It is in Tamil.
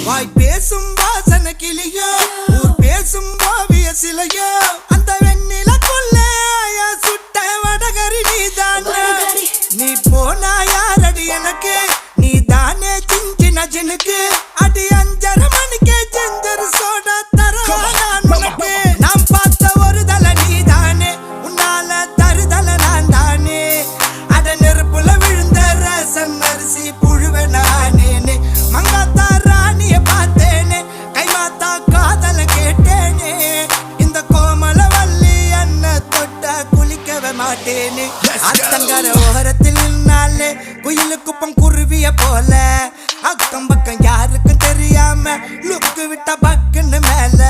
வாய் பேசும் வாசன கிளியோ ஊர் பேசும் ஓவிய சிலையோ அந்த வெண்ணிலக்குள்ள சுட்ட வடகரி நீதானே நீ போனா யாரடி எனக்கு நீ தானே சின்ன ஜினுக்கு அடி 5:30 மணிக்கே ஜெஞ்சர் சோடா தர நான் உனக்கு நாம் பார்த்த ஒரு தல நீதானே உன்னால தருதல நான் தானே அட நெருப்புல விழுந்த ரசம் அரிசி புழுவ நானே மங்காத்தா ராணிய பார்த்தேனே கைமாத்தா காதல கேட்டேனே இந்த கோமல வள்ளி அண்ண தொட்ட குளிக்கவே மாட்டேனே அத்தங்கர ஓரத்தில் நின்னாலே குயிலு குப்பம் குருவிய போல அக்கம் பக்கம் யாருக்கும் தெரியாம லுக்கு விட்ட பக்குன்னு மேல